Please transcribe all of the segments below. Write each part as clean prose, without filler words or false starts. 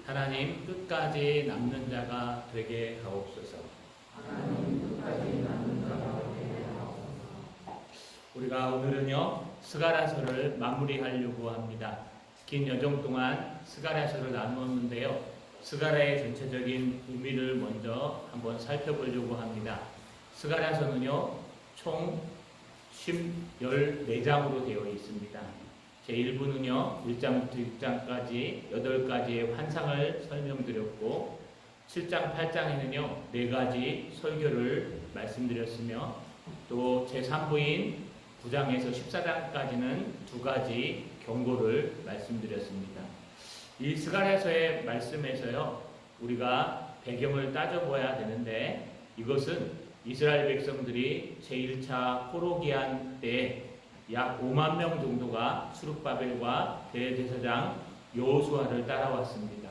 하나님 끝까지 남는 자가 되게 하옵소서. 우리가 오늘은요 스가랴서를 마무리하려고 합니다. 긴 여정 동안 스가랴서를 나누었는데요. 스가랴의 전체적인 의미를 먼저 한번 살펴보려고 합니다. 스가랴서는요 총 14장으로 되어 있습니다. 제1부는요 1장부터 6장까지 8가지의 환상을 설명드렸고 7장 8장에는요 4가지 설교를 말씀드렸으며 또 제3부인 9장에서 14장까지는 2가지 경고를 말씀드렸습니다. 이 스가랴서의 말씀에서요 우리가 배경을 따져봐야 되는데, 이것은 이스라엘 백성들이 제1차 포로기한 때에 약 5만 명 정도가 수룹바벨과 대제사장 여호수아를 따라왔습니다.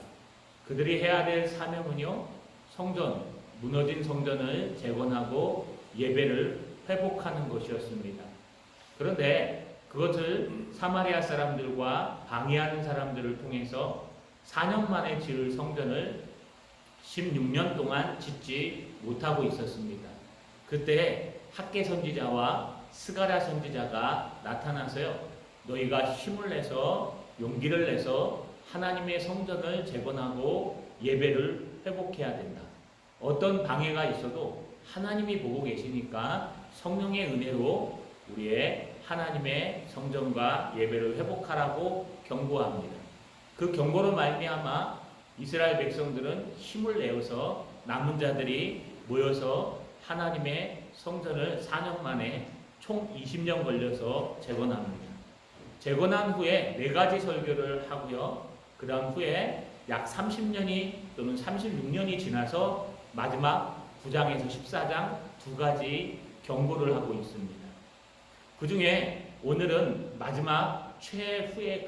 그들이 해야 될 사명은요 성전, 무너진 성전을 재건하고 예배를 회복하는 것이었습니다. 그런데 그것을 사마리아 사람들과 방해하는 사람들을 통해서 4년 만에 지을 성전을 16년 동안 짓지 못하고 있었습니다. 그때 학개 선지자와 스가랴 선지자가 나타나서요 너희가 힘을 내서 용기를 내서 하나님의 성전을 재건하고 예배를 회복해야 된다. 어떤 방해가 있어도 하나님이 보고 계시니까 성령의 은혜로 우리의 하나님의 성전과 예배를 회복하라고 경고합니다. 그 경고로 말미암아 이스라엘 백성들은 힘을 내어서 남은 자들이 모여서 하나님의 성전을 4년 만에 총 20년 걸려서 재건합니다. 재건한 후에 4가지 설교를 하고요. 그 다음 후에 약 30년이 또는 36년이 지나서 마지막 9장에서 14장 2가지 경고를 하고 있습니다. 그 중에 오늘은 마지막 최후의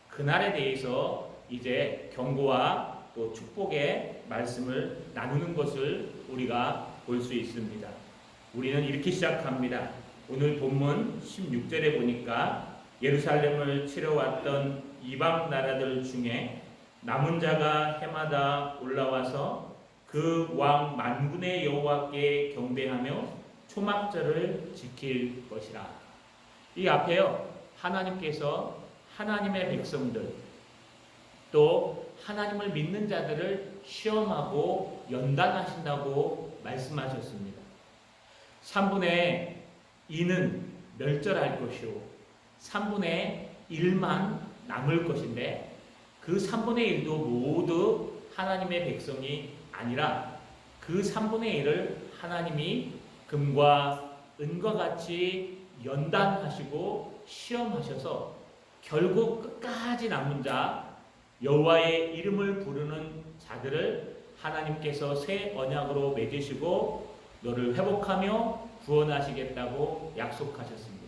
그날에 대해서 이제 경고와 또 축복의 말씀을 나누는 것을 우리가 볼 수 있습니다. 우리는 이렇게 시작합니다. 오늘 본문 16절에 보니까 예루살렘을 치러왔던 이방 나라들 중에 남은 자가 해마다 올라와서 그 왕 만군의 여호와께 경배하며 초막절을 지킬 것이라. 이 앞에요 하나님께서 하나님의 백성들 또 하나님을 믿는 자들을 시험하고 연단하신다고 말씀하셨습니다. 3분의 2는 멸절할 것이요 3분의 1만 남을 것인데, 그 3분의 1도 모두 하나님의 백성이 아니라 그 3분의 1을 하나님이 금과 은과 같이 연단하시고 시험하셔서 결국 끝까지 남은 자, 여호와의 이름을 부르는 자들을 하나님께서 새 언약으로 맺으시고 너를 회복하며 구원하시겠다고 약속하셨습니다.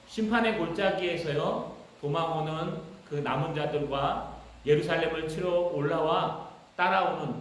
심판의 골짜기에서요 도망오는 그 남은 자들과 예루살렘을 치러 올라와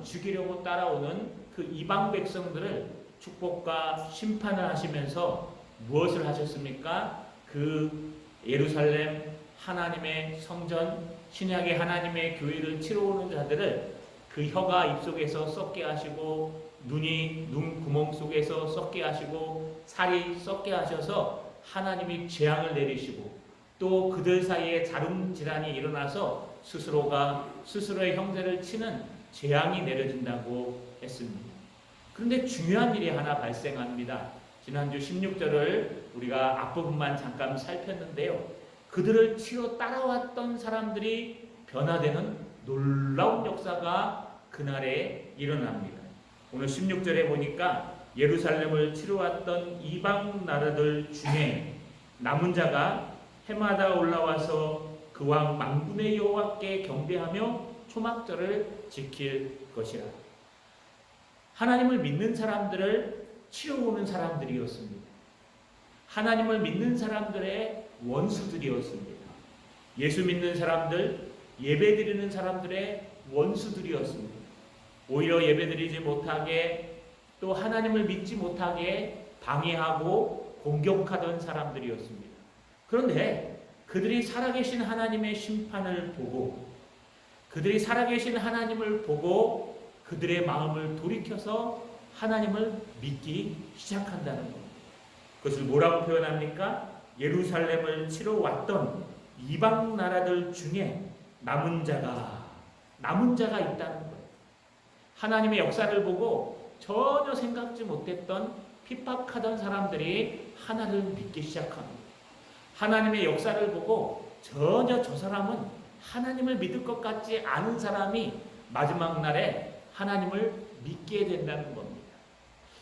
죽이려고 따라오는 그 이방 백성들을 축복과 심판을 하시면서 무엇을 하셨습니까? 그 예루살렘 하나님의 성전, 신약의 하나님의 교회를 치러 오는 자들을 그 혀가 입속에서 썩게 하시고 눈 구멍 속에서 썩게 하시고 살이 썩게 하셔서 하나님이 재앙을 내리시고 또 그들 사이에 자rum질환이 일어나서 스스로의 형제를 치는 재앙이 내려진다고 했습니다. 그런데 중요한 일이 하나 발생합니다. 지난주 16절을 우리가 앞부분만 잠깐 살폈는데요. 그들을 치러 따라왔던 사람들이 변화되는 놀라운 역사가 그날에 일어납니다. 오늘 16절에 보니까 예루살렘을 치러 왔던 이방 나라들 중에 남은 자가 해마다 올라와서 그 왕 만군의 여호와께 경배하며 초막절을 지킬 것이라. 하나님을 믿는 사람들을 치러 오는 사람들이었습니다. 하나님을 믿는 사람들의 원수들이었습니다. 예수 믿는 사람들, 예배드리는 사람들의 원수들이었습니다. 오히려 예배드리지 못하게 또 하나님을 믿지 못하게 방해하고 공격하던 사람들이었습니다. 그런데 그들이 살아계신 하나님의 심판을 보고 그들이 살아계신 하나님을 보고 그들의 마음을 돌이켜서 하나님을 믿기 시작한다는 것. 그것을 뭐라고 표현합니까? 예루살렘을 치러 왔던 이방 나라들 중에 남은 자가 있다는 거예요. 하나님의 역사를 보고 전혀 생각지 못했던 핍박하던 사람들이 하나님을 믿기 시작합니다. 하나님의 역사를 보고 전혀 저 사람은 하나님을 믿을 것 같지 않은 사람이 마지막 날에 하나님을 믿게 된다는 겁니다.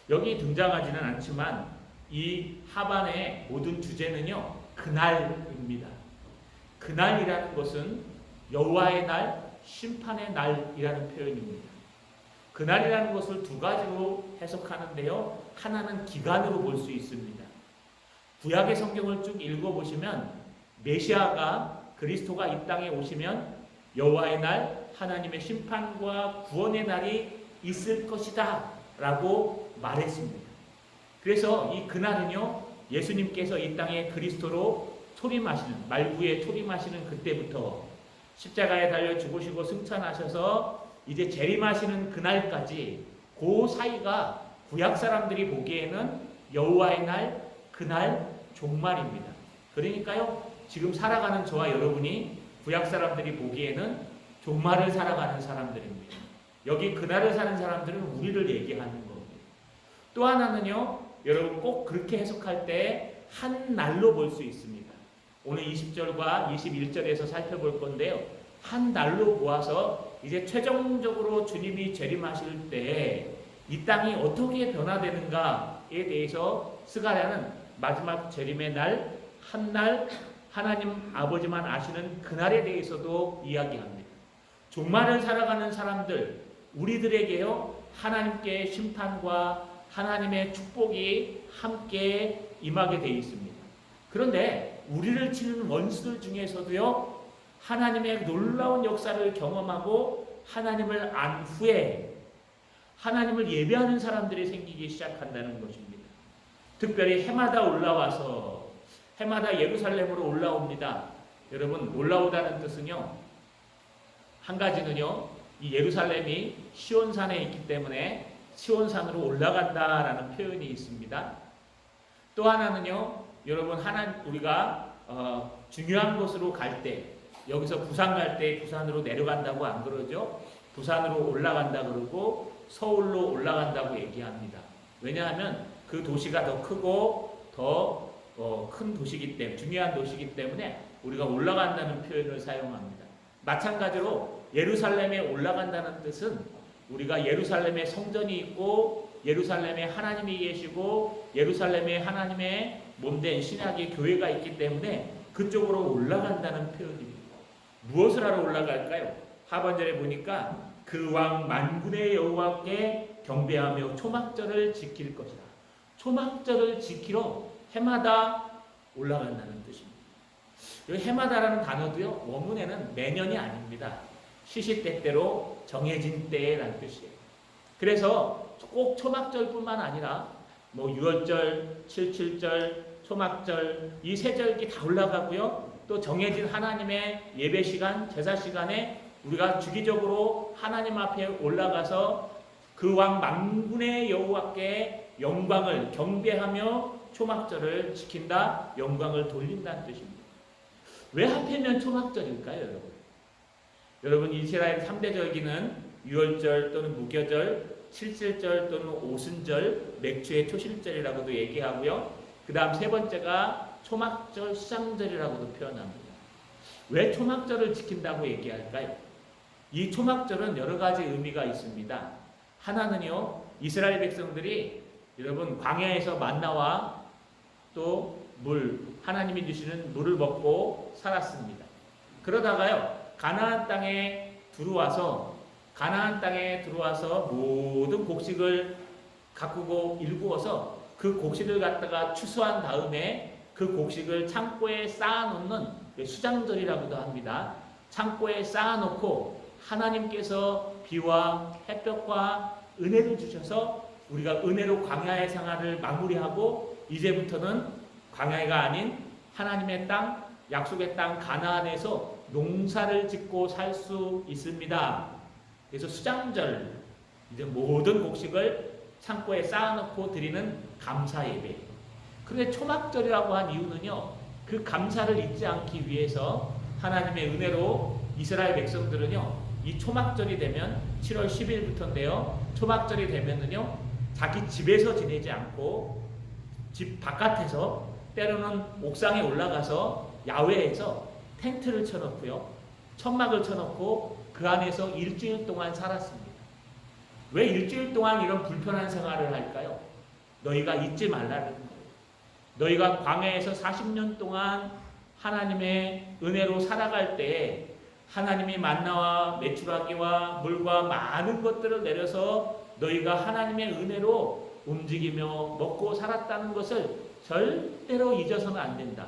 여기 등장하지는 않지만 이 하반의 모든 주제는요, 그날입니다. 그날이라는 것은 여호와의 날, 심판의 날이라는 표현입니다. 그날이라는 것을 두 가지로 해석하는데요, 하나는 기간으로 볼 수 있습니다. 구약의 성경을 쭉 읽어보시면 메시아가 그리스도가 이 땅에 오시면 여호와의 날, 하나님의 심판과 구원의 날이 있을 것이다 라고 말했습니다. 그래서 이 그날은요, 예수님께서 이 땅에 그리스도로 초림하시는, 말구에 초림하시는 그때부터 십자가에 달려 죽으시고 승천하셔서 이제 재림하시는 그날까지 그 사이가 구약 사람들이 보기에는 여호와의 날, 그날 종말입니다. 그러니까요, 지금 살아가는 저와 여러분이 구약 사람들이 보기에는 종말을 살아가는 사람들입니다. 여기 그날을 사는 사람들은 우리를 얘기하는 겁니다. 또 하나는요, 여러분 꼭 그렇게 해석할 때 한 날로 볼 수 있습니다. 오늘 20절과 21절에서 살펴볼 건데요, 한 날로 보아서 이제 최종적으로 주님이 재림하실 때 이 땅이 어떻게 변화되는가에 대해서 스가랴는 마지막 재림의 날, 한 날, 하나님 아버지만 아시는 그날에 대해서도 이야기합니다. 종말을 살아가는 사람들, 우리들에게요, 하나님께 심판과 하나님의 축복이 함께 임하게 되어 있습니다. 그런데 우리를 치는 원수들 중에서도요, 하나님의 놀라운 역사를 경험하고 하나님을 안 후에 하나님을 예배하는 사람들이 생기기 시작한다는 것입니다. 특별히 해마다 올라와서 해마다 예루살렘으로 올라옵니다. 여러분, 올라오다는 뜻은요, 한 가지는요, 이 예루살렘이 시온산에 있기 때문에 시온산으로 올라간다라는 표현이 있습니다. 또 하나는요, 여러분, 우리가 중요한 곳으로 갈 때, 여기서 부산 갈 때 부산으로 내려간다고 안 그러죠? 부산으로 올라간다 그러고 서울로 올라간다고 얘기합니다. 왜냐하면 그 도시가 더 크고 더 큰 도시이기 때문에, 중요한 도시이기 때문에 우리가 올라간다는 표현을 사용합니다. 마찬가지로 예루살렘에 올라간다는 뜻은 우리가 예루살렘에 성전이 있고 예루살렘에 하나님이 계시고 예루살렘에 하나님의 몸된 신약의 교회가 있기 때문에 그쪽으로 올라간다는 표현입니다. 무엇을 하러 올라갈까요? 하반절에 보니까 그 왕 만군의 여호와께 경배하며 초막절을 지킬 것이다. 초막절을 지키러 해마다 올라간다는 뜻입니다. 여기 해마다라는 단어도요, 원문에는 매년이 아닙니다. 시시때때로 정해진 때라는 뜻이에요. 그래서 꼭 초막절뿐만 아니라 뭐 6월절, 77절, 초막절 이 세 절기 다 올라가고요. 또 정해진 하나님의 예배 시간, 제사 시간에 우리가 주기적으로 하나님 앞에 올라가서 그 왕 만군의 여호와께 영광을 경배하며 초막절을 지킨다, 영광을 돌린다는 뜻입니다. 왜 하필이면 초막절일까요, 여러분? 여러분, 이스라엘 3대 절기는 유월절 또는 무교절, 칠칠절 또는 오순절, 맥주의 초실절이라고도 얘기하고요. 그 다음 세 번째가 초막절 수장절이라고도 표현합니다. 왜 초막절을 지킨다고 얘기할까요? 이 초막절은 여러 가지 의미가 있습니다. 하나는요, 이스라엘 백성들이 여러분 광야에서 만나와 또 물, 하나님이 주시는 물을 먹고 살았습니다. 그러다가요, 가나안 땅에 들어와서 모든 곡식을 가꾸고 일구어서 그 곡식을 갖다가 추수한 다음에 그 곡식을 창고에 쌓아놓는 수장절이라고도 합니다. 창고에 쌓아놓고 하나님께서 비와 햇볕과 은혜를 주셔서 우리가 은혜로 광야의 생활을 마무리하고 이제부터는 광야가 아닌 하나님의 땅, 약속의 땅 가나안에서 농사를 짓고 살 수 있습니다. 그래서 수장절 이제 모든 곡식을 창고에 쌓아놓고 드리는 감사 예배. 그런데 초막절이라고 한 이유는요, 그 감사를 잊지 않기 위해서 하나님의 은혜로 이스라엘 백성들은요, 이 초막절이 되면 7월 10일부터인데요, 초막절이 되면은요, 자기 집에서 지내지 않고 집 바깥에서 때로는 옥상에 올라가서 야외에서 텐트를 쳐놓고요, 천막을 쳐놓고 그 안에서 일주일 동안 살았습니다. 왜 일주일 동안 이런 불편한 생활을 할까요? 너희가 잊지 말라는 거예요. 너희가 광야에서 40년 동안 하나님의 은혜로 살아갈 때에 하나님이 만나와 메추라기와 물과 많은 것들을 내려서 너희가 하나님의 은혜로 움직이며 먹고 살았다는 것을 절대로 잊어서는 안 된다.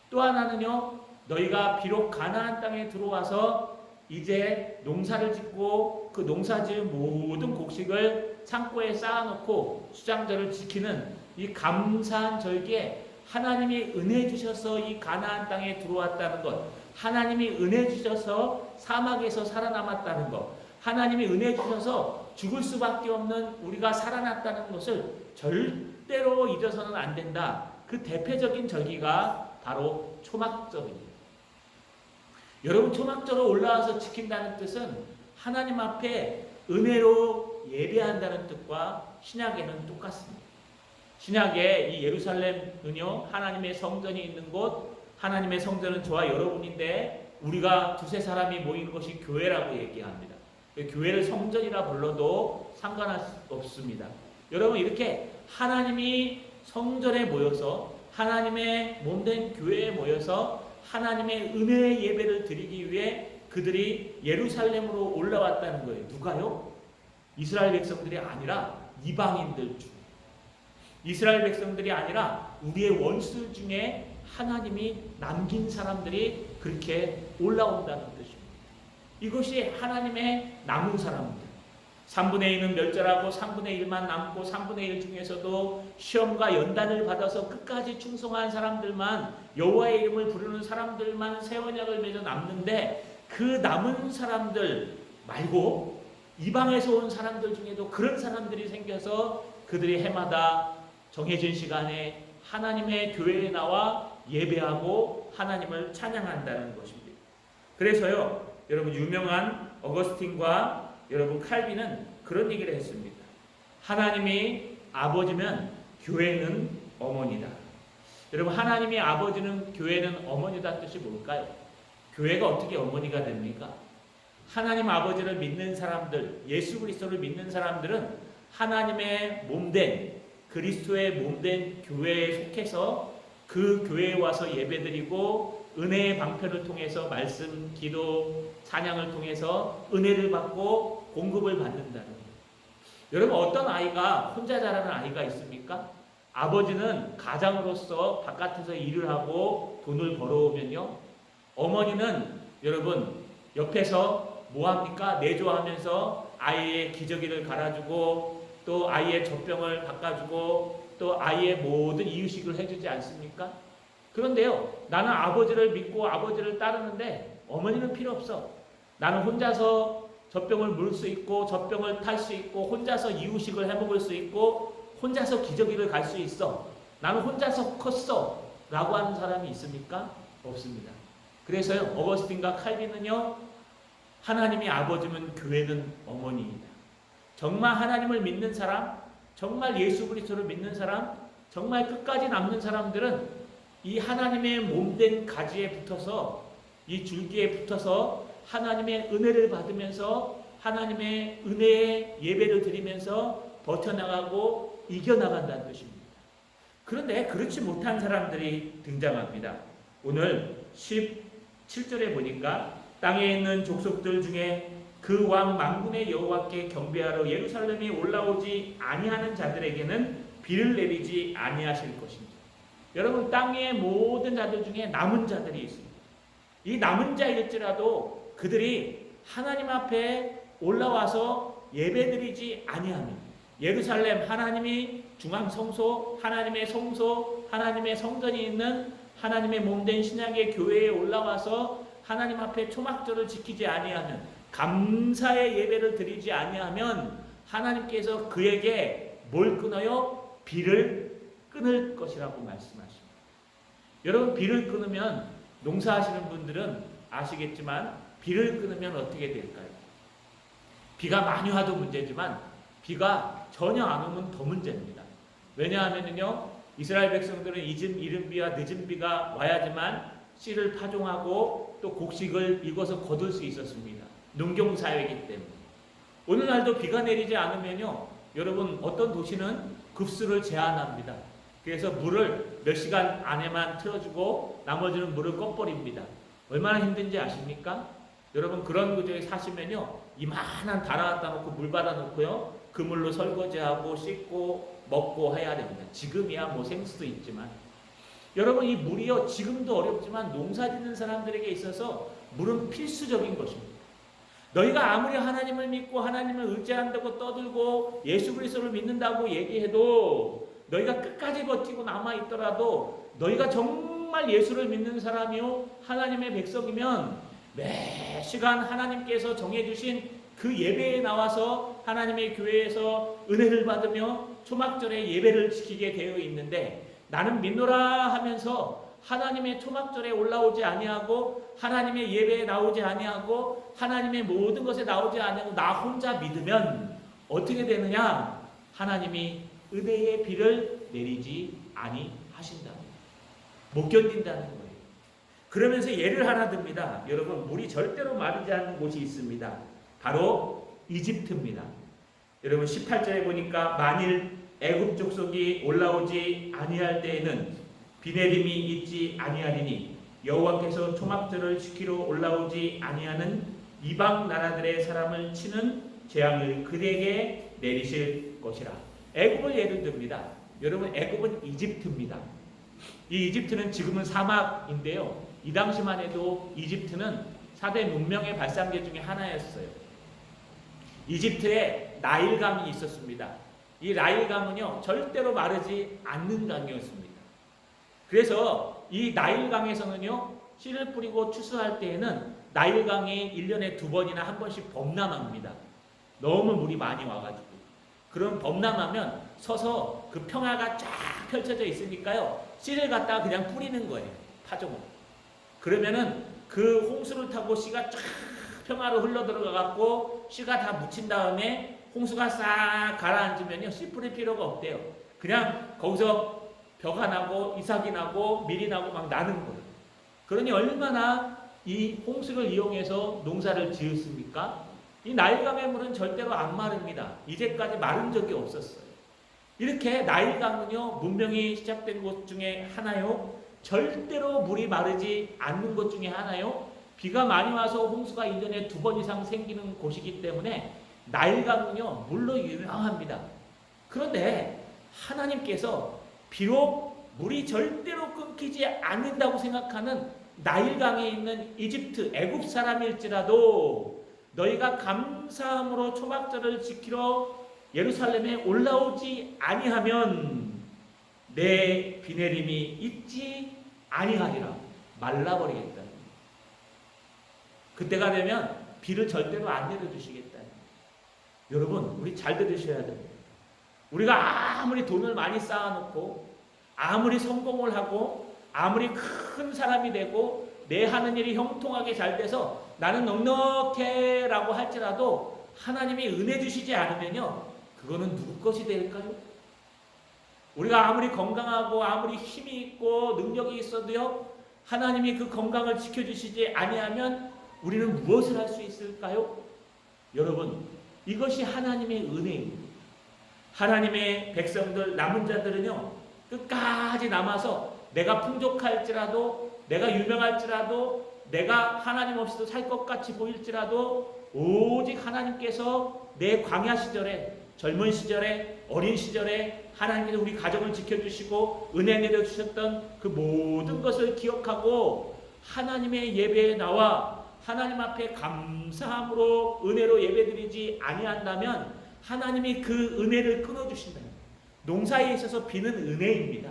또 하나는요, 너희가 비록 가나안 땅에 들어와서 이제 농사를 짓고 그 농사지은 모든 곡식을 창고에 쌓아놓고 수장절을 지키는 이 감사한 절기에 하나님이 은혜 주셔서 이 가나안 땅에 들어왔다는 것, 하나님이 은혜 주셔서 사막에서 살아남았다는 것, 하나님이 은혜 주셔서 죽을 수밖에 없는 우리가 살아났다는 것을 절대로 잊어서는 안 된다. 그 대표적인 절기가 바로 초막절입니다. 여러분, 초막절을 올라와서 지킨다는 뜻은 하나님 앞에 은혜로 예배한다는 뜻과 신약에는 똑같습니다. 신약에 이 예루살렘은요, 하나님의 성전이 있는 곳, 하나님의 성전은 저와 여러분인데 우리가 두세 사람이 모이는 것이 교회라고 얘기합니다. 교회를 성전이라 불러도 상관없습니다. 여러분, 이렇게 하나님이 성전에 모여서 하나님의 몸된 교회에 모여서 하나님의 은혜의 예배를 드리기 위해 그들이 예루살렘으로 올라왔다는 거예요. 누가요? 이스라엘 백성들이 아니라 이방인들 중, 이스라엘 백성들이 아니라 우리의 원수 중에 하나님이 남긴 사람들이 그렇게 올라온다는 뜻입니다. 이것이 하나님의 남은 사람들, 3분의 1은 멸절하고 3분의 1만 남고 3분의 1 중에서도 시험과 연단을 받아서 끝까지 충성한 사람들만, 여호와의 이름을 부르는 사람들만 새 언약을 맺어 남는데, 그 남은 사람들 말고 이방에서 온 사람들 중에도 그런 사람들이 생겨서 그들이 해마다 정해진 시간에 하나님의 교회에 나와 예배하고 하나님을 찬양한다는 것입니다. 그래서요, 여러분, 유명한 어거스틴과 여러분 칼빈은 그런 얘기를 했습니다. 하나님이 아버지면 교회는 어머니다. 여러분, 하나님이 아버지는 교회는 어머니다 뜻이 뭘까요? 교회가 어떻게 어머니가 됩니까? 하나님 아버지를 믿는 사람들, 예수 그리스도를 믿는 사람들은 하나님의 몸된, 그리스도의 몸된 교회에 속해서 그 교회에 와서 예배드리고 은혜의 방편을 통해서 말씀, 기도, 찬양을 통해서 은혜를 받고 공급을 받는다는 거예요. 여러분, 어떤 아이가 혼자 자라는 아이가 있습니까? 아버지는 가장으로서 바깥에서 일을 하고 돈을 벌어오면요, 어머니는 여러분 옆에서 뭐합니까? 내조하면서 아이의 기저귀를 갈아주고 또 아이의 젖병을 바꿔주고 또 아이의 모든 이유식을 해주지 않습니까? 그런데요, 나는 아버지를 믿고 아버지를 따르는데 어머니는 필요 없어. 나는 혼자서 젖병을 물 수 있고 젖병을 탈 수 있고 혼자서 이유식을 해먹을 수 있고 혼자서 기저귀를 갈 수 있어. 나는 혼자서 컸어 라고 하는 사람이 있습니까? 없습니다. 그래서요, 어거스틴과 칼빈은요, 하나님이 아버지면 교회는 어머니이다. 정말 하나님을 믿는 사람, 정말 예수 그리스도를 믿는 사람, 정말 끝까지 남는 사람들은 이 하나님의 몸된 가지에 붙어서, 이 줄기에 붙어서 하나님의 은혜를 받으면서 하나님의 은혜의 예배를 드리면서 버텨나가고 이겨나간다는 것입니다. 그런데 그렇지 못한 사람들이 등장합니다. 오늘 17절에 보니까 땅에 있는 족속들 중에 그 왕 만군의 여호와께 경배하러 예루살렘에 올라오지 아니하는 자들에게는 비를 내리지 아니하실 것입니다. 여러분, 땅의 모든 자들 중에 남은 자들이 있습니다. 이 남은 자일지라도 그들이 하나님 앞에 올라와서 예배드리지 아니하면, 예루살렘 하나님이 중앙 성소, 하나님의 성소, 하나님의 성전이 있는 하나님의 몸된 신약의 교회에 올라와서 하나님 앞에 초막절을 지키지 아니하면, 감사의 예배를 드리지 아니하면 하나님께서 그에게 뭘 끊어요? 비를 끊을 것이라고 말씀하십니다. 여러분, 비를 끊으면, 농사하시는 분들은 아시겠지만 비를 끊으면 어떻게 될까요? 비가 많이 와도 문제지만 비가 전혀 안 오면 더 문제입니다. 왜냐하면요, 이스라엘 백성들은 이른 비와 늦은 비가 와야지만 씨를 파종하고 또 곡식을 익어서 거둘 수 있었습니다. 농경사회이기 때문에. 오늘날도 비가 내리지 않으면요, 여러분, 어떤 도시는 급수를 제한합니다. 그래서 물을 몇 시간 안에만 틀어주고 나머지는 물을 꺼버립니다. 얼마나 힘든지 아십니까? 여러분, 그런 구조에 사시면요, 이만한 달아갖다 놓고 물 받아놓고요, 그 물로 설거지하고 씻고 먹고 해야 됩니다. 지금이야 뭐 생수도 있지만, 여러분, 이 물이요, 지금도 어렵지만 농사 짓는 사람들에게 있어서 물은 필수적인 것입니다. 너희가 아무리 하나님을 믿고 하나님을 의지한다고 떠들고 예수 그리스도를 믿는다고 얘기해도, 너희가 끝까지 버티고 남아있더라도, 너희가 정말 예수를 믿는 사람이요 하나님의 백성이면 매 시간 하나님께서 정해주신 그 예배에 나와서 하나님의 교회에서 은혜를 받으며 초막절에 예배를 지키게 되어 있는데, 나는 믿노라 하면서 하나님의 초막절에 올라오지 아니하고 하나님의 예배에 나오지 아니하고 하나님의 모든 것에 나오지 아니하고 나 혼자 믿으면 어떻게 되느냐? 하나님이 은혜의 비를 내리지 아니하신다. 못 견딘다는 거예요. 그러면서 예를 하나 듭니다. 여러분, 물이 절대로 마르지 않는 곳이 있습니다. 바로 이집트입니다. 여러분, 18절에 보니까 만일 애굽 족속이 올라오지 아니할 때에는 비내림이 있지 아니하리니 여호와께서 초막절을 지키러 올라오지 아니하는 이방 나라들의 사람을 치는 재앙을 그들에게 내리실 것이라. 애굽을 예를 듭니다. 여러분, 애굽은 이집트입니다. 이 이집트는 지금은 사막인데요, 이 당시만 해도 이집트는 4대 문명의 발상계 중에 하나였어요. 이집트에 나일강이 있었습니다. 이 나일강은요, 절대로 마르지 않는 강이었습니다. 그래서 이 나일강에서는요, 씨를 뿌리고 추수할 때에는 나일강이 1년에 2번이나 한 번씩 범람합니다. 너무 물이 많이 와가지고. 그럼 범람하면 서서 그 평화가 쫙 펼쳐져 있으니까요, 씨를 갖다가 그냥 뿌리는 거예요. 파종을. 그러면은 그 홍수를 타고 씨가 쫙 평화로 흘러 들어가갖고 씨가 다 묻힌 다음에 홍수가 싹 가라앉으면요, 씨 뿌릴 필요가 없대요. 그냥 거기서 벼가 나고 이삭이 나고 밀이 나고 막 나는 거예요. 그러니 얼마나 이 홍수를 이용해서 농사를 지었습니까? 이 나일강의 물은 절대로 안 마릅니다. 이제까지 마른 적이 없었어요. 이렇게 나일강은요, 문명이 시작된 곳 중에 하나요, 절대로 물이 마르지 않는 곳 중에 하나요, 비가 많이 와서 홍수가 1년에 2번 이상 생기는 곳이기 때문에 나일강은요, 물로 유명합니다. 그런데 하나님께서 비록 물이 절대로 끊기지 않는다고 생각하는 나일강에 있는 이집트, 애굽 사람일지라도 너희가 감사함으로 초막절을 지키러 예루살렘에 올라오지 아니하면 내 비내림이 있지 아니하리라. 말라버리겠다. 그때가 되면 비를 절대로 안 내려주시겠다. 여러분, 우리 잘 들으셔야 됩니다. 우리가 아무리 돈을 많이 쌓아놓고 아무리 성공을 하고 아무리 큰 사람이 되고 내 하는 일이 형통하게 잘 돼서 나는 넉넉해라고 할지라도 하나님이 은혜 주시지 않으면요, 그거는 누구 것이 될까요? 우리가 아무리 건강하고 아무리 힘이 있고 능력이 있어도요, 하나님이 그 건강을 지켜주시지 아니하면 우리는 무엇을 할 수 있을까요? 여러분, 이것이 하나님의 은혜입니다. 하나님의 백성들, 남은 자들은요, 끝까지 남아서 내가 풍족할지라도, 내가 유명할지라도, 내가 하나님 없이도 살 것 같이 보일지라도 오직 하나님께서 내 광야 시절에, 젊은 시절에, 어린 시절에 하나님께서 우리 가정을 지켜주시고 은혜 내려주셨던 그 모든 것을 기억하고 하나님의 예배에 나와 하나님 앞에 감사함으로 은혜로 예배드리지 아니한다면 하나님이 그 은혜를 끊어주신다. 농사에 있어서 비는 은혜입니다.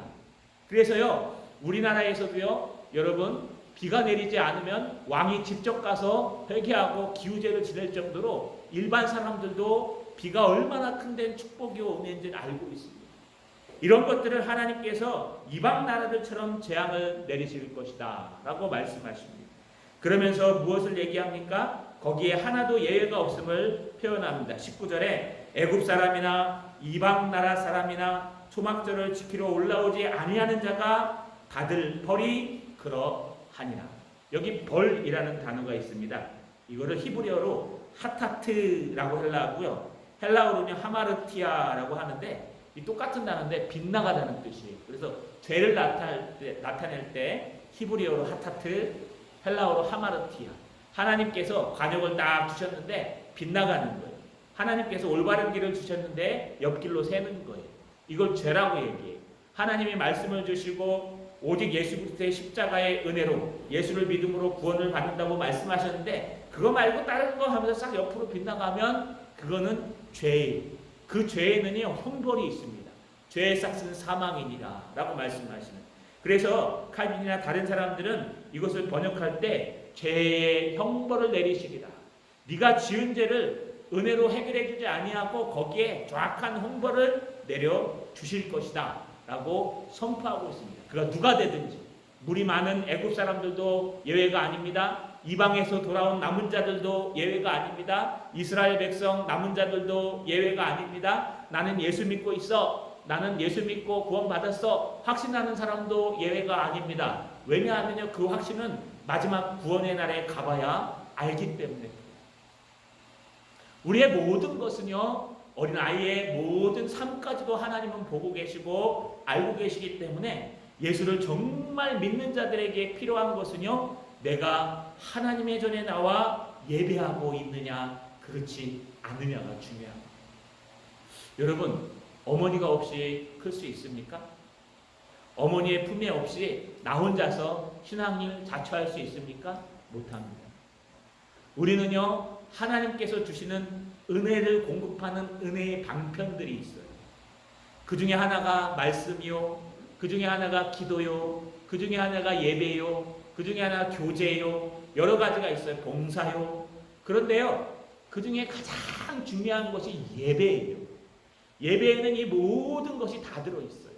그래서요, 우리나라에서도요, 여러분, 비가 내리지 않으면 왕이 직접 가서 회개하고 기우제를 지낼 정도로 일반 사람들도 비가 얼마나 큰 데는 축복이요 은혜인지를 알고 있습니다. 이런 것들을 하나님께서 이방 나라들처럼 재앙을 내리실 것이다 라고 말씀하십니다. 그러면서 무엇을 얘기합니까? 거기에 하나도 예외가 없음을 표현합니다. 19절에 애굽 사람이나 이방 나라 사람이나 초막절을 지키러 올라오지 아니하는 자가 다들 벌이 그러하니라. 여기 벌이라는 단어가 있습니다. 이거를 히브리어로 하타트라고 헬라어고요. 헬라어로는 하마르티아라고 하는데 이 똑같은 단어인데 빗나가다는 뜻이에요. 그래서 죄를 나타낼 때 히브리어로 하타트, 헬라어로 하마르티아. 하나님께서 관역을 딱 주셨는데 빗나가는 거예요. 하나님께서 올바른 길을 주셨는데 옆길로 새는 거예요. 이걸 죄라고 얘기해요. 하나님이 말씀을 주시고 오직 예수 그리스도의 십자가의 은혜로 예수를 믿음으로 구원을 받는다고 말씀하셨는데 그거 말고 다른 거 하면서 싹 옆으로 빗나가면 그거는 죄예요. 그 죄에는요 형벌이 있습니다. 죄의 싹은 사망이니라 라고 말씀하시는. 그래서 칼빈이나 다른 사람들은 이것을 번역할 때 죄의 형벌을 내리시리라. 네가 지은 죄를 은혜로 해결해 주지 아니하고 거기에 정확한 형벌을 내려 주실 것이다 라고 선포하고 있습니다. 그가 누가 되든지 물이 많은 애굽 사람들도 예외가 아닙니다. 이방에서 돌아온 남은 자들도 예외가 아닙니다. 이스라엘 백성 남은 자들도 예외가 아닙니다. 나는 예수 믿고 있어. 나는 예수 믿고 구원 받았어. 확신하는 사람도 예외가 아닙니다. 왜냐하면 그 확신은 마지막 구원의 날에 가봐야 알기 때문에. 우리의 모든 것은요 어린아이의 모든 삶까지도 하나님은 보고 계시고 알고 계시기 때문에 예수를 정말 믿는 자들에게 필요한 것은요 내가 하나님의 전에 나와 예배하고 있느냐 그렇지 않느냐가 중요합니다. 여러분 어머니가 없이 클 수 있습니까? 어머니의 품에 없이 나 혼자서 신앙을 자처할 수 있습니까? 못합니다. 우리는요 하나님께서 주시는 은혜를 공급하는 은혜의 방편들이 있어요. 그 중에 하나가 말씀이요, 그 중에 하나가 기도요, 그 중에 하나가 예배요, 그 중에 하나가 교제요, 여러 가지가 있어요. 봉사요. 그런데요 그 중에 가장 중요한 것이 예배예요. 예배에는 이 모든 것이 다 들어있어요.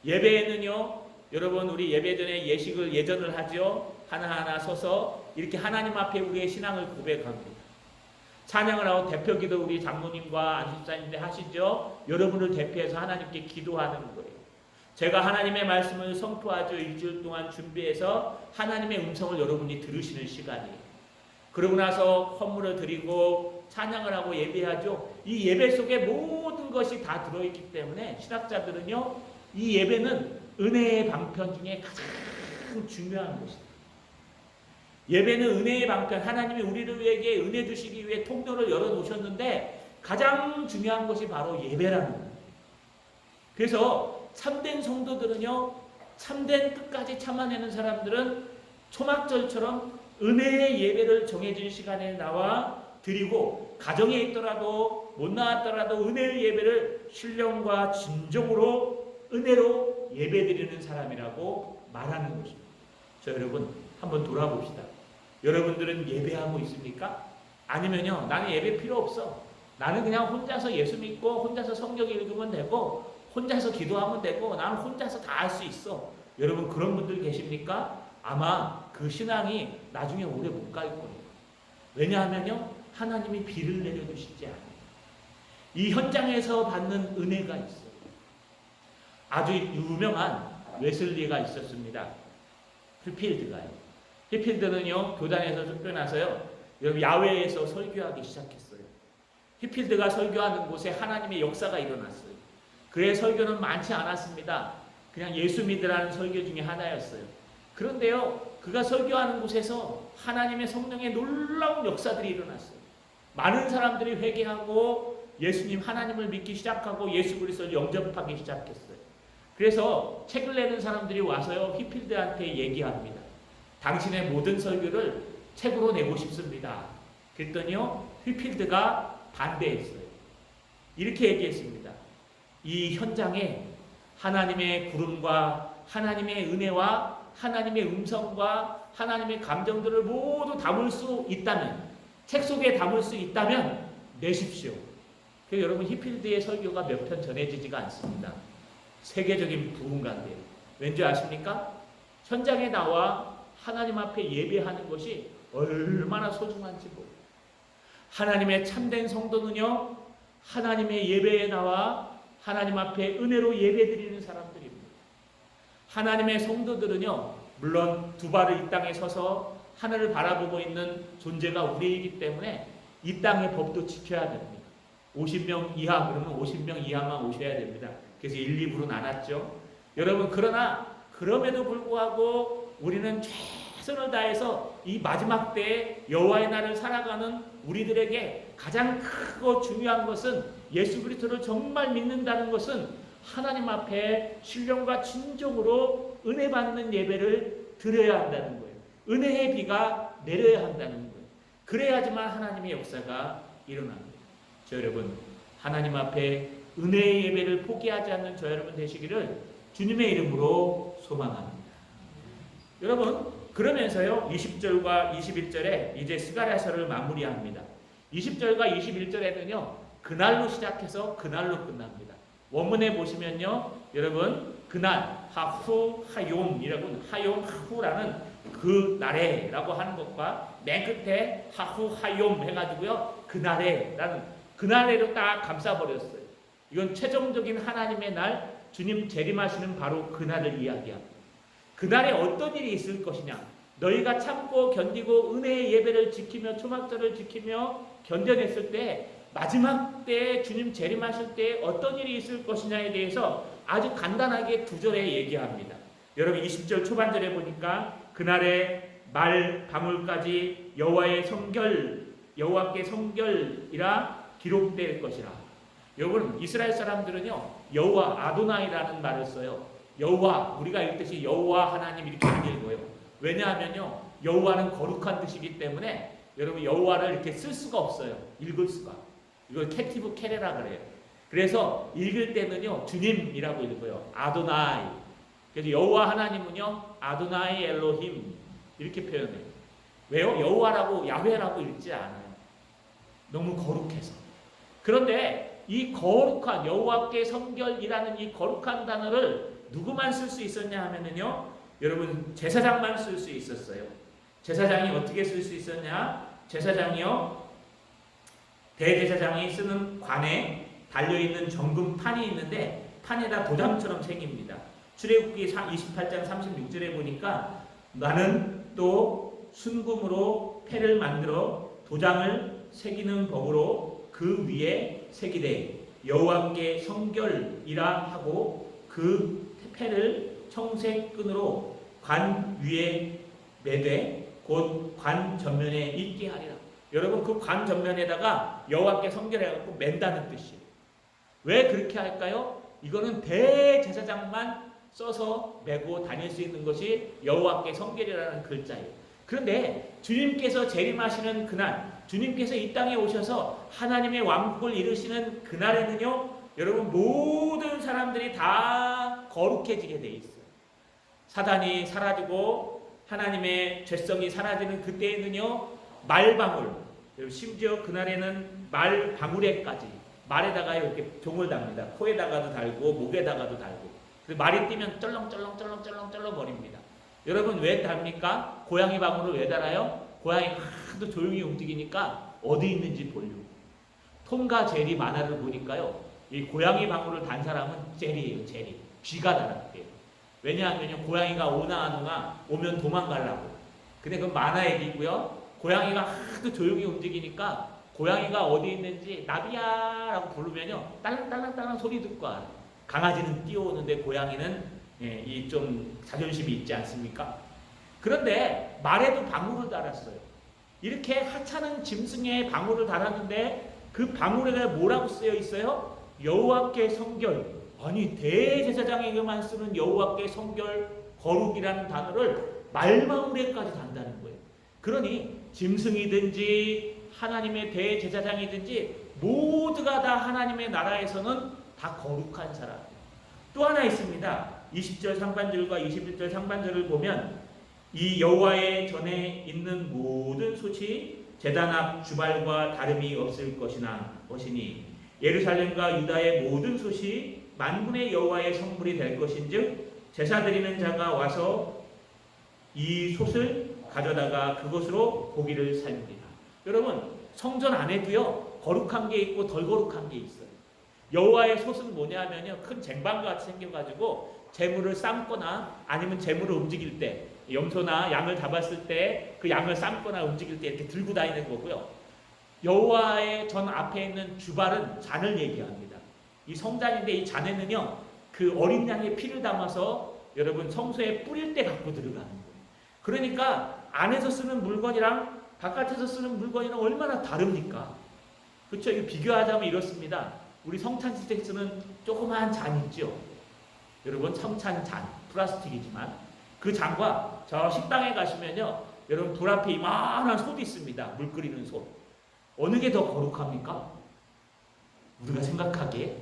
예배에는요 여러분 우리 예배 전에 예전을 하죠. 하나하나 서서 이렇게 하나님 앞에 우리의 신앙을 고백합니다. 찬양을 하고 대표기도 우리 장로님과 안집사님들 하시죠. 여러분을 대표해서 하나님께 기도하는 거예요. 제가 하나님의 말씀을 선포하죠. 일주일 동안 준비해서 하나님의 음성을 여러분이 들으시는 시간이에요. 그러고 나서 헌물을 드리고 찬양을 하고 예배하죠. 이 예배 속에 모든 것이 다 들어있기 때문에 신학자들은요 이 예배는 은혜의 방편 중에 가장 중요한 것입니다. 예배는 은혜의 방편, 하나님이 우리를 위해 은혜 주시기 위해 통로를 열어놓으셨는데 가장 중요한 것이 바로 예배라는 거예요. 그래서 참된 성도들은요 참된 끝까지 참아내는 사람들은 초막절처럼 은혜의 예배를 정해진 시간에 나와 드리고 가정에 있더라도 못 나왔더라도 은혜의 예배를 신령과 진정으로 은혜로 예배드리는 사람이라고 말하는 것입니다. 자 여러분 한번 돌아봅시다. 여러분들은 예배하고 있습니까? 아니면요 나는 예배 필요 없어. 나는 그냥 혼자서 예수 믿고 혼자서 성경 읽으면 되고 혼자서 기도하면 되고 나는 혼자서 다 할 수 있어. 여러분 그런 분들 계십니까? 아마 그 신앙이 나중에 오래 못 갈 거예요. 왜냐하면요 하나님이 비를 내려주시지 않아요. 이 현장에서 받는 은혜가 있어요. 아주 유명한 웨슬리가 있었습니다. 휘필드가요. 휘필드는요 교단에서 쫓겨나서요 여러분 야외에서 설교하기 시작했어요. 휘필드가 설교하는 곳에 하나님의 역사가 일어났어요. 그의 설교는 많지 않았습니다. 그냥 예수 믿으라는 설교 중에 하나였어요. 그런데요 그가 설교하는 곳에서 하나님의 성령의 놀라운 역사들이 일어났어요. 많은 사람들이 회개하고 예수님 하나님을 믿기 시작하고 예수 그리스도를 영접하기 시작했어요. 그래서 책을 내는 사람들이 와서요 휘필드한테 얘기합니다. 당신의 모든 설교를 책으로 내고 싶습니다. 그랬더니요 휘필드가 반대했어요. 이렇게 얘기했습니다. 이 현장에 하나님의 구름과 하나님의 은혜와 하나님의 음성과 하나님의 감정들을 모두 담을 수 있다면, 책 속에 담을 수 있다면 내십시오. 여러분, 히필드의 설교가 몇 편 전해지지가 않습니다. 세계적인 부흥 가운데. 왠지 아십니까? 현장에 나와 하나님 앞에 예배하는 것이 얼마나 소중한지 모르고, 하나님의 참된 성도는요, 하나님의 예배에 나와 하나님 앞에 은혜로 예배드리는 사람들입니다. 하나님의 성도들은요, 물론 두 발을 이 땅에 서서 하늘을 바라보고 있는 존재가 우리이기 때문에 이 땅의 법도 지켜야 됩니다. 50명 이하, 그러면 50명 이하만 오셔야 됩니다. 그래서 1, 2부로 나눴죠. 여러분, 그러나 그럼에도 불구하고 우리는 최선을 다해서 이 마지막 때에 여호와의 날을 살아가는 우리들에게 가장 크고 중요한 것은, 예수 그리스도를 정말 믿는다는 것은 하나님 앞에 신령과 진정으로 은혜 받는 예배를 드려야 한다는 거예요. 은혜의 비가 내려야 한다는 거예요. 그래야지만 하나님의 역사가 일어납니다. 저 여러분, 하나님 앞에 은혜의 예배를 포기하지 않는 저 여러분 되시기를 주님의 이름으로 소망합니다. 여러분, 그러면서요, 20절과 21절에 이제 스가랴서를 마무리합니다. 20절과 21절에는요, 그날로 시작해서 그날로 끝납니다. 원문에 보시면요, 여러분, 그날, 하후, 하욤이라고, 하욤, 하후라는 그 날에라고 하는 것과 맨 끝에 하후, 하욤 해가지고요, 그날에라는, 그날에로 딱 감싸버렸어요. 이건 최종적인 하나님의 날, 주님 재림하시는 바로 그날을 이야기합니다. 그날에 어떤 일이 있을 것이냐, 너희가 참고 견디고 은혜의 예배를 지키며 초막절을 지키며 견뎌냈을 때, 마지막 때에 주님 재림하실 때 어떤 일이 있을 것이냐에 대해서 아주 간단하게 두 절에 얘기합니다. 여러분, 20절 초반절에 보니까 그날에 말 방울까지 여호와께 성결이라 기록될 것이라. 여러분, 이스라엘 사람들은요, 여호와 아도나이라는 말을 써요. 여호와, 우리가 읽듯이 여호와 하나님 이렇게 안 읽어요. 왜냐하면요, 여호와는 거룩한 뜻이기 때문에 여러분, 여호와를 이렇게 쓸 수가 없어요. 읽을 수가. 이걸 캐티브 캐레라 그래요. 그래서 읽을 때는요, 주님이라고 읽어요. 아도나이. 그래서 여호와 하나님은요, 아도나이 엘로힘 이렇게 표현해요. 왜요? 여호와라고, 야훼라고 읽지 않아요. 너무 거룩해서. 그런데 이 거룩한, 여호와께 성결이라는 이 거룩한 단어를 누구만 쓸 수 있었냐 하면은요, 여러분, 제사장만 쓸 수 있었어요. 제사장이 어떻게 쓸 수 있었냐? 제사장이요, 대제사장이 쓰는 관에 달려있는 정금판이 있는데 판에다 도장처럼 새깁니다. 출애굽기 28장 36절에 보니까 나는 또 순금으로 패를 만들어 도장을 새기는 법으로 그 위에 새기되 여호와께 성결이라 하고 그 패를 청색끈으로 관 위에 매되 곧 관 전면에 있게 하리라. 여러분, 그 관 전면에다가 여호와께 성결해갖고 맨다는 뜻이에요. 왜 그렇게 할까요? 이거는 대제사장만 써서 메고 다닐 수 있는 것이 여호와께 성결이라는 글자예요. 그런데 주님께서 재림하시는 그날, 주님께서 이 땅에 오셔서 하나님의 왕국을 이루시는 그날에는요, 여러분, 모든 사람들이 다 거룩해지게 돼 있어요. 사단이 사라지고 하나님의 죄성이 사라지는 그때에는요, 말방울, 심지어 그날에는 말방울에까지, 말에다가 이렇게 종을 답니다. 코에다가도 달고 목에다가도 달고. 말이 뛰면 쩔렁쩔렁 거립니다. 여러분, 왜 답니까? 고양이 방울을 왜 달아요? 고양이 하도 조용히 움직이니까 어디 있는지 보려고. 톰과 제리 만화를 보니까요, 이 고양이 방울을 단 사람은 제리예요. 제리. 쥐가 달았대요. 왜냐하면 고양이가 오나 안 오나 오면 도망가려고. 근데 그건 만화 얘기고요. 고양이가 하도 조용히 움직이니까 고양이가 어디 있는지 나비야 라고 부르면요, 딸랑딸랑딸랑 소리 듣고 알아요. 강아지는 뛰어오는데 고양이는 이 좀 자존심이 있지 않습니까? 그런데 말에도 방울을 달았어요. 이렇게 하찮은 짐승에 방울을 달았는데 그 방울에 뭐라고 쓰여 있어요? 여호와께 성결. 아니, 대제사장에게만 쓰는 여호와께 성결, 거룩이라는 단어를 말방울에까지 단다는 거예요. 그러니 짐승이든지 하나님의 대제사장이든지 모두가 다 하나님의 나라에서는 다 거룩한 사람. 또 하나 있습니다. 20절 상반절과 21절 상반절을 보면 이 여호와의 전에 있는 모든 솥이 제단 앞 주발과 다름이 없을 것이니 예루살렘과 유다의 모든 솥이 만군의 여호와의 성물이 될 것인즉 제사 드리는 자가 와서 이 솥을 가져다가 그것으로 고기를 삶으리라. 여러분, 성전 안에도요 거룩한 게 있고 덜 거룩한 게 있어요. 여호와의 솥은 뭐냐면요, 큰 쟁반같이 생겨가지고 재물을 삶거나 아니면 재물을 움직일 때, 염소나 양을 잡았을 때 그 양을 삶거나 움직일 때 이렇게 들고 다니는 거고요. 여호와의 전 앞에 있는 주발은 잔을 얘기합니다. 이 성잔인데 이 잔에는요 그 어린 양의 피를 담아서 여러분 성소에 뿌릴 때 갖고 들어가는 거예요. 그러니까 안에서 쓰는 물건이랑 바깥에서 쓰는 물건이랑 얼마나 다릅니까? 그렇죠? 이거 비교하자면 이렇습니다. 우리 성찬식 때 쓰는 조그마한 잔 있죠? 여러분, 성찬 잔, 플라스틱이지만 그 잔과 저 식당에 가시면요 여러분 불 앞에 이만한 솥이 있습니다. 물 끓이는 솥. 어느 게 더 거룩합니까? 우리가 생각하기에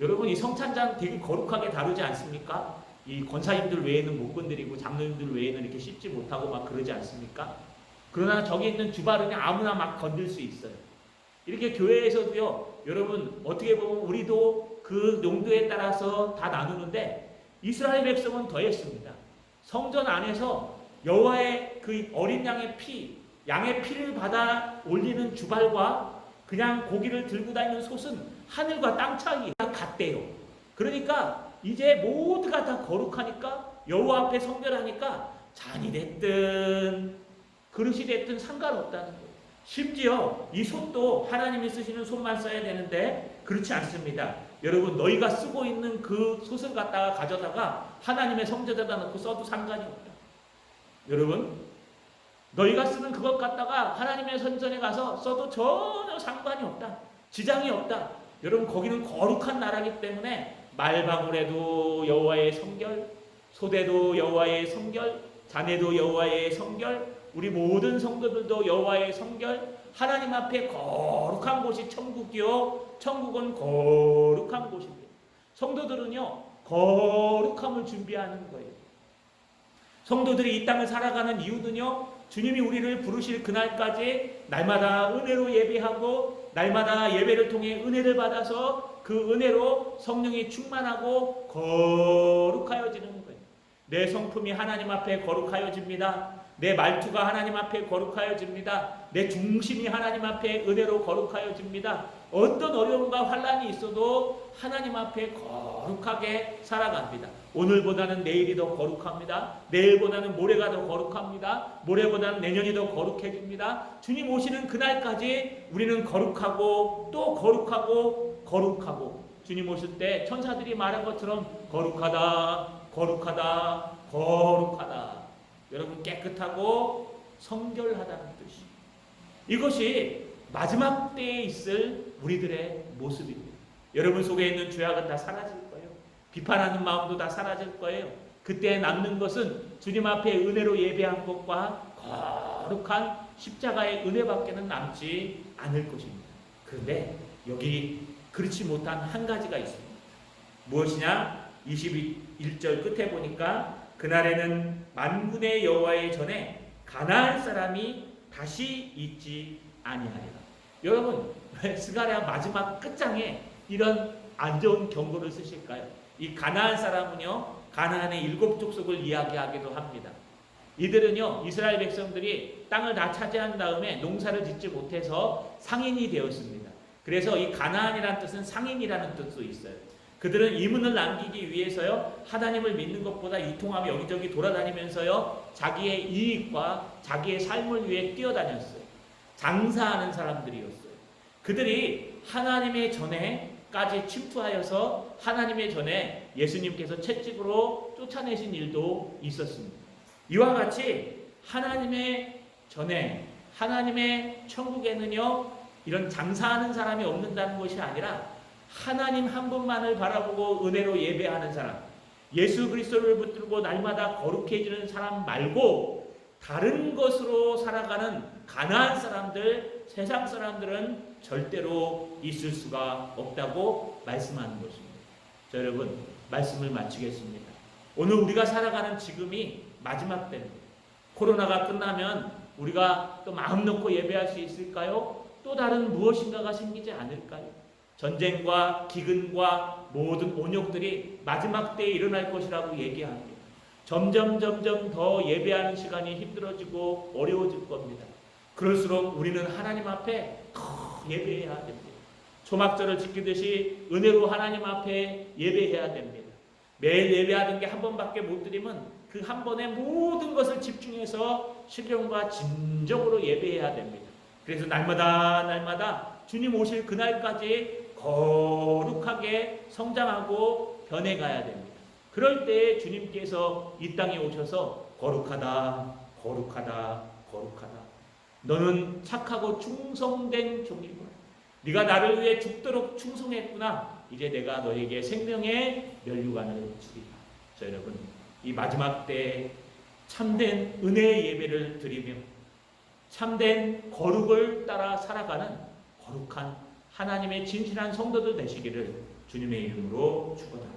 여러분 이 성찬잔 되게 거룩하게 다루지 않습니까? 이 권사님들 외에는 못 건드리고 장로님들 외에는 이렇게 씻지 못하고 막 그러지 않습니까? 그러나 저기 있는 주발은 아무나 막 건들 수 있어요. 이렇게 교회에서도요 여러분 어떻게 보면 우리도 그 용도에 따라서 다 나누는데 이스라엘 백성은 더했습니다. 성전 안에서 여호와의 그 어린 양의 피, 양의 피를 받아 올리는 주발과 그냥 고기를 들고 다니는 솥은 하늘과 땅 차이가 같대요. 그러니까 이제 모두가 다 거룩하니까 여호와 앞에 성결하니까 잔이 됐든 그릇이 됐든 상관없다는 거예요. 심지어 이 솥도 하나님이 쓰시는 솥만 써야 되는데 그렇지 않습니다. 여러분 너희가 쓰고 있는 그 솥을 갖다가 가져다가 하나님의 성전에다 넣고 써도 상관이 없다. 여러분 너희가 쓰는 그것 갖다가 하나님의 성전에 가서 써도 전혀 상관이 없다. 지장이 없다. 여러분 거기는 거룩한 나라이기 때문에 말방울에도 여호와의 성결, 솥에도 여호와의 성결, 잔에도 여호와의 성결, 우리 모든 성도들도 여호와의 성결, 하나님 앞에 거룩한 곳이 천국이요 천국은 거룩한 곳입니다. 성도들은요 거룩함을 준비하는 거예요. 성도들이 이 땅을 살아가는 이유는요 주님이 우리를 부르실 그날까지 날마다 은혜로 예배하고 날마다 예배를 통해 은혜를 받아서 그 은혜로 성령이 충만하고 거룩하여지는 거예요. 내 성품이 하나님 앞에 거룩하여집니다. 내 말투가 하나님 앞에 거룩하여집니다. 내 중심이 하나님 앞에 은혜로 거룩하여집니다. 어떤 어려움과 환난이 있어도 하나님 앞에 거룩하게 살아갑니다. 오늘보다는 내일이 더 거룩합니다. 내일보다는 모레가 더 거룩합니다. 모레보다는 내년이 더 거룩해집니다. 주님 오시는 그날까지 우리는 거룩하고 또 거룩하고 거룩하고 주님 오실 때 천사들이 말한 것처럼 거룩하다 거룩하다 거룩하다. 여러분 깨끗하고 성결하다는 뜻이. 이것이 마지막 때에 있을 우리들의 모습입니다. 여러분 속에 있는 죄악은 다 사라질 거예요. 비판하는 마음도 다 사라질 거예요. 그때 남는 것은 주님 앞에 은혜로 예배한 것과 거룩한 십자가의 은혜밖에는 남지 않을 것입니다. 그런데 여기 그렇지 못한 한 가지가 있습니다. 무엇이냐? 21절 끝에 보니까 그날에는 만군의 여호와의 전에 가나안 사람이 다시 있지 아니하리라. 여러분 왜 스가랴 마지막 끝장에 이런 안 좋은 경고를 쓰실까요? 이 가나안 사람은요 가나안의 7 족속을 이야기하기도 합니다. 이들은요 이스라엘 백성들이 땅을 다 차지한 다음에 농사를 짓지 못해서 상인이 되었습니다. 그래서 이 가나안이라는 뜻은 상인이라는 뜻도 있어요. 그들은 이문을 남기기 위해서요 하나님을 믿는 것보다 유통하며 여기저기 돌아다니면서요 자기의 이익과 자기의 삶을 위해 뛰어다녔어요. 장사하는 사람들이었어요. 그들이 하나님의 전에까지 침투하여서 하나님의 전에 예수님께서 채찍으로 쫓아내신 일도 있었습니다. 이와 같이 하나님의 전에 하나님의 천국에는요 이런 장사하는 사람이 없는다는 것이 아니라 하나님 한 분만을 바라보고 은혜로 예배하는 사람, 예수 그리스도를 붙들고 날마다 거룩해지는 사람 말고 다른 것으로 살아가는 가나안 사람들, 세상 사람들은 절대로 있을 수가 없다고 말씀하는 것입니다. 자, 여러분 말씀을 마치겠습니다. 오늘 우리가 살아가는 지금이 마지막 때입니다. 코로나가 끝나면 우리가 또 마음 놓고 예배할 수 있을까요? 또 다른 무엇인가가 생기지 않을까요? 전쟁과 기근과 모든 온역들이 마지막 때에 일어날 것이라고 얘기합니다. 점점 더 예배하는 시간이 힘들어지고 어려워질 겁니다. 그럴수록 우리는 하나님 앞에 더 예배해야 됩니다. 초막절을 지키듯이 은혜로 하나님 앞에 예배해야 됩니다. 매일 예배하는 게 한 번밖에 못 드리면 그 한 번에 모든 것을 집중해서 신령과 진정으로 예배해야 됩니다. 그래서 날마다 주님 오실 그날까지 거룩하게 성장하고 변해가야 됩니다. 그럴 때 주님께서 이 땅에 오셔서 거룩하다, 거룩하다, 거룩하다. 너는 착하고 충성된 종이구나. 네가 나를 위해 죽도록 충성했구나. 이제 내가 너에게 생명의 면류관을 주리라. 자, 여러분, 이 마지막 때 참된 은혜의 예배를 드리며 참된 거룩을 따라 살아가는 거룩한 하나님의 진실한 성도들 되시기를 주님의 이름으로 축원합니다.